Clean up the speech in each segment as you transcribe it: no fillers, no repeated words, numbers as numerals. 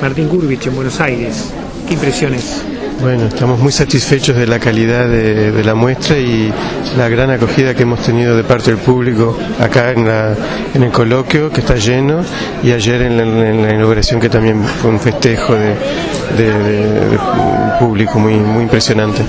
Martín Gurvich en Buenos Aires. ¿Qué impresiones? Bueno, estamos muy satisfechos de la calidad de la muestra y la gran acogida que hemos tenido de parte del público acá en el coloquio, que está lleno, y ayer en la inauguración, que también fue un festejo de público muy impresionante.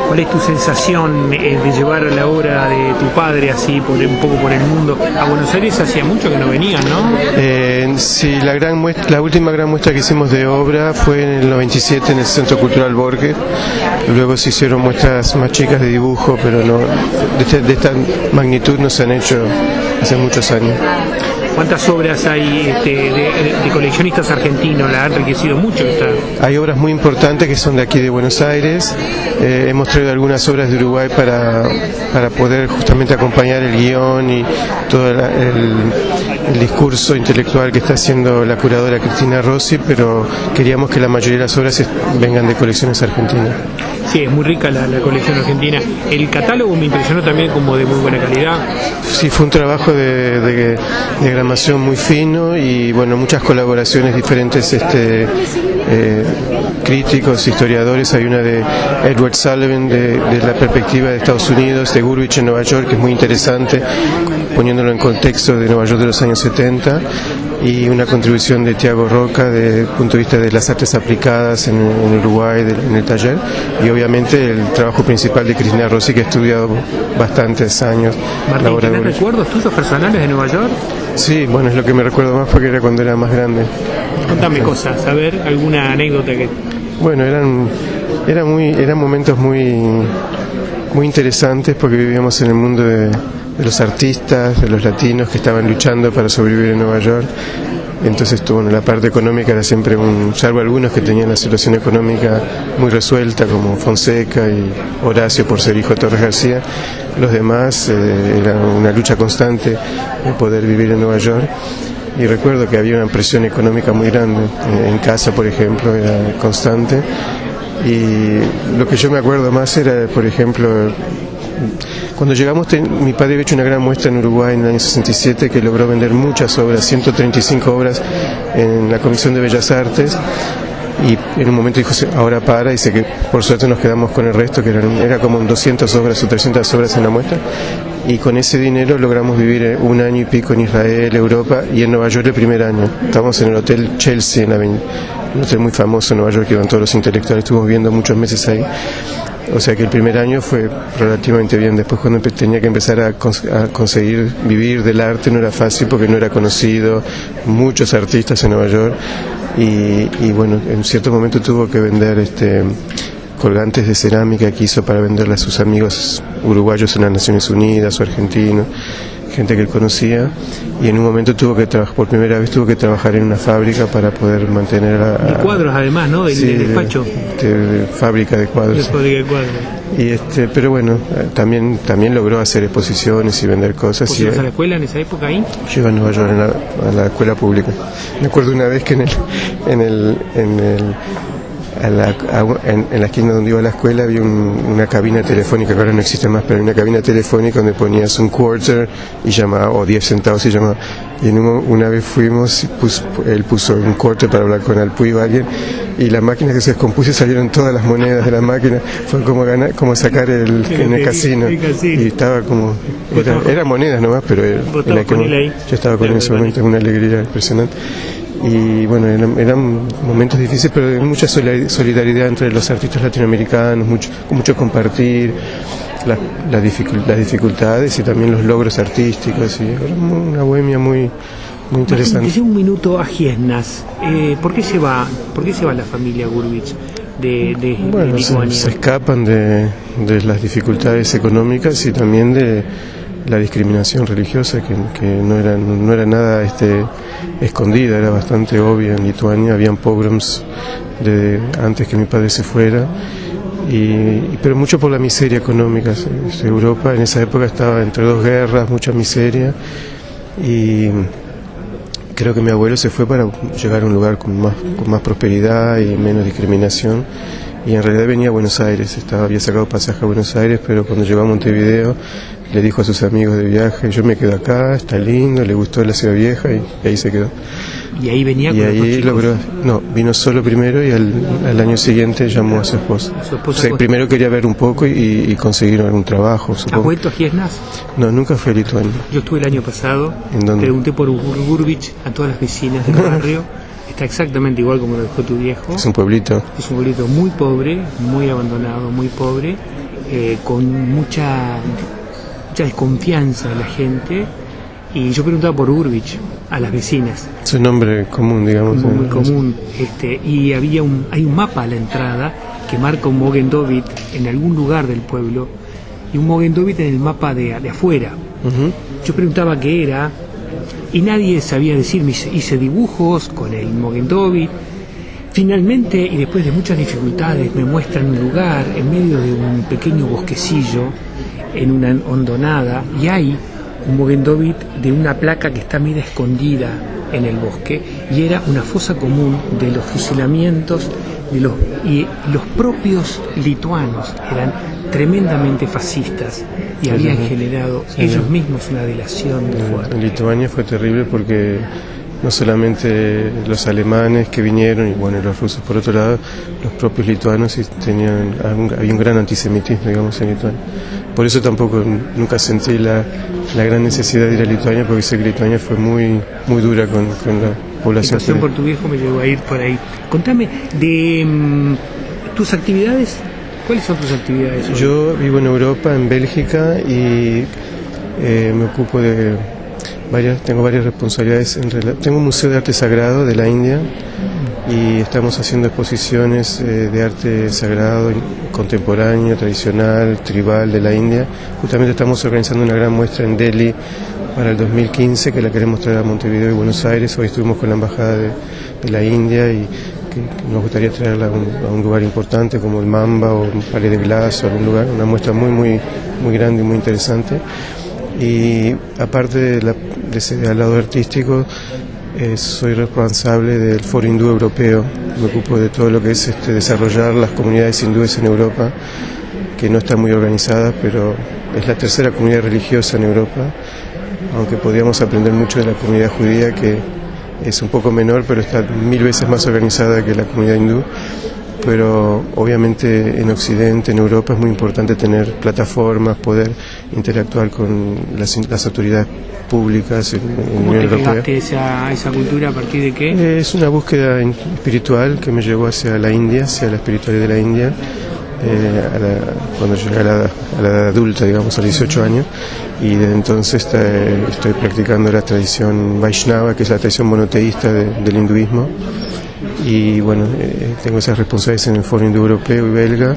¿Cuál es tu sensación de llevar la obra de tu padre así un poco por el mundo? A Buenos Aires hacía mucho que no venían, ¿no? Sí, la última gran muestra que hicimos de obra fue en el 97 en el Centro Cultural Borges. Luego se hicieron muestras más chicas de dibujo, pero no de esta magnitud no se han hecho hace muchos años. ¿Cuántas obras hay de coleccionistas argentinos? La han enriquecido mucho esta. Hay obras muy importantes que son de aquí de Buenos Aires. Hemos traído algunas obras de Uruguay para poder justamente acompañar el guión y todo el discurso intelectual que está haciendo la curadora Cristina Rossi, pero queríamos que la mayoría de las obras vengan de colecciones argentinas. Sí, es muy rica la colección argentina. El catálogo me impresionó también como de muy buena calidad. Sí, fue un trabajo de diagramación muy fino y bueno, muchas colaboraciones diferentes, críticos, historiadores. Hay una de Edward Sullivan de la perspectiva de Estados Unidos, de Gurvich en Nueva York, que es muy interesante, poniéndolo en contexto de Nueva York de los años 70, y una contribución de Tiago Roca desde el punto de vista de las artes aplicadas en Uruguay, en el taller, y obviamente el trabajo principal de Cristina Rossi, que ha estudiado bastantes años. Martín, ¿tenés recuerdos tuyos personales de Nueva York? Sí, bueno, es lo que me recuerdo más porque era cuando era más grande. Contame cosas, a ver, alguna anécdota que... Bueno, eran momentos muy interesantes porque vivíamos en el mundo de los artistas, de los latinos que estaban luchando para sobrevivir en Nueva York. Entonces, bueno, la parte económica era siempre salvo algunos que tenían la situación económica muy resuelta, como Fonseca y Horacio por ser hijo de Torres García. Los demás era una lucha constante de poder vivir en Nueva York. Y recuerdo que había una presión económica muy grande, en casa, por ejemplo, era constante. Y lo que yo me acuerdo más era, por ejemplo, cuando llegamos, mi padre había hecho una gran muestra en Uruguay en el año 67 que logró vender muchas obras, 135 obras en la Comisión de Bellas Artes, y en un momento dijo, ahora para, y sé que por suerte nos quedamos con el resto, que era como 200 obras o 300 obras en la muestra, y con ese dinero logramos vivir un año y pico en Israel, Europa, y en Nueva York el primer año. Estábamos en el Hotel Chelsea, un hotel muy famoso en Nueva York que iban todos los intelectuales, estuvimos viviendo muchos meses ahí. O sea que el primer año fue relativamente bien. Después, cuando tenía que empezar a conseguir vivir del arte, no era fácil porque no era conocido, muchos artistas en Nueva York, y bueno, en cierto momento tuvo que vender colgantes de cerámica que hizo para venderle a sus amigos uruguayos en las Naciones Unidas o argentinos, gente que él conocía, y en un momento por primera vez tuvo que trabajar en una fábrica para poder mantener de cuadros, además, ¿no? Del despacho. De fábrica de cuadros. De fábrica de cuadros. Y pero también logró hacer exposiciones y vender cosas. ¿Vos ibas a la escuela en esa época ahí? Yo iba a Nueva York a la escuela pública. Me acuerdo una vez que en la esquina donde iba a la escuela había una cabina telefónica que ahora no existe más, pero una cabina telefónica donde ponías un quarter y llamaba, o 10 centavos y llamaba. Y una vez fuimos, él puso un quarter para hablar con Alpuy o alguien, y la máquina que se descompuso y salieron todas las monedas de la máquina. Fue como sacar en el casino. Y estaba como... Era monedas nomás, pero yo estaba con él en ese momento, una alegría impresionante. Y bueno, eran momentos difíciles, pero de mucha solidaridad entre los artistas latinoamericanos, mucho compartir las dificultades y también los logros artísticos, y era una bohemia muy interesante. Dice un minuto a Giesnas. ¿Por qué se va la familia Gurvich de Lituania? Se escapan de las dificultades económicas y también de la discriminación religiosa que no era nada escondida, era bastante obvia en Lituania. Habían pogroms antes que mi padre se fuera, pero mucho por la miseria económica. Europa en esa época estaba entre dos guerras, mucha miseria, y creo que mi abuelo se fue para llegar a un lugar con más prosperidad y menos discriminación, y en realidad venía a Buenos Aires, había sacado pasaje a Buenos Aires, pero cuando llegó a Montevideo le dijo a sus amigos de viaje, yo me quedo acá, está lindo, le gustó la ciudad vieja y ahí se quedó. Y ahí venía con Y los dos ahí chicos. logró, no, vino solo primero y al año siguiente llamó a su esposa. Su esposa O sea, con- primero quería ver un poco y conseguir algún trabajo, ¿Has supongo. vuelto a Giesnas? No, nunca fui a Lituania. Yo estuve el año pasado, ¿En dónde? pregunté por Burbich a todas las vecinas del barrio. Está exactamente igual como lo dejó tu viejo. Es un pueblito. Es un pueblito muy pobre, muy abandonado, muy pobre, con mucha desconfianza de la gente. Y yo preguntaba por Burbich a las vecinas, Es un nombre común, digamos. como muy común, y hay un mapa a la entrada que marca un Mogen-Dovit en algún lugar del pueblo y un Mogen-Dovit en el mapa de afuera. Ujú. Yo preguntaba qué era y nadie sabía decirme. Hice dibujos con el Mogen-Dovit. Finalmente, y después de muchas dificultades, me muestran un lugar en medio de un pequeño bosquecillo, en una hondonada, y hay un Mogen-Dovit de una placa que está medio escondida en el bosque, y era una fosa común de los fusilamientos y los propios lituanos eran tremendamente fascistas y habían generado ellos mismos una delación de En fuerte. Lituania fue terrible porque no solamente los alemanes que vinieron y bueno, los rusos por otro lado, los propios lituanos había un gran antisemitismo, digamos, en Lituania. Por eso tampoco nunca sentí la gran necesidad de ir a Lituania, porque sé que Lituania fue muy dura con la Mi población. pasión por tu viejo me llevó a ir por ahí. Contame de tus actividades. ¿Cuáles son tus actividades hoy? Yo vivo en Europa, en Bélgica, y me ocupo de tengo varias responsabilidades. Tengo un museo de arte sagrado de la India y estamos haciendo exposiciones de arte sagrado, contemporáneo, tradicional, tribal de la India. Justamente estamos organizando una gran muestra en Delhi para el 2015 que la queremos traer a Montevideo y Buenos Aires. Hoy estuvimos con la Embajada de la India y que nos gustaría traerla a un lugar importante como el Mamba o un Palais de Glace o algún lugar, una muestra muy grande y muy interesante. Y aparte de ese lado artístico, soy responsable del Foro Hindú Europeo. Me ocupo de todo lo que es desarrollar las comunidades hindúes en Europa, que no están muy organizadas, pero es la tercera comunidad religiosa en Europa, aunque podríamos aprender mucho de la comunidad judía, que es un poco menor, pero está 1000 veces más organizada que la comunidad hindú. Pero obviamente en Occidente, en Europa, es muy importante tener plataformas, poder interactuar con las autoridades públicas en la ¿Cómo Unión te Europea. pegaste a esa cultura? ¿A partir de qué? Es una búsqueda espiritual que me llevó hacia la India, hacia la espiritualidad de la India, cuando llegué a la edad adulta, digamos, a los 18 años, y desde entonces estoy practicando la tradición Vaishnava, que es la tradición monoteísta del hinduismo. Y bueno, tengo esas responsabilidades en el Foro Hindú Europeo y belga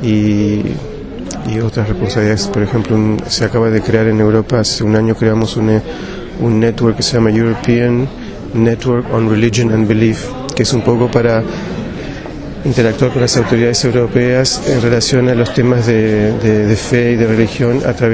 y otras responsabilidades. Por ejemplo, se acaba de crear en Europa, hace un año creamos un network que se llama European Network on Religion and Belief, que es un poco para interactuar con las autoridades europeas en relación a los temas de fe y de religión a través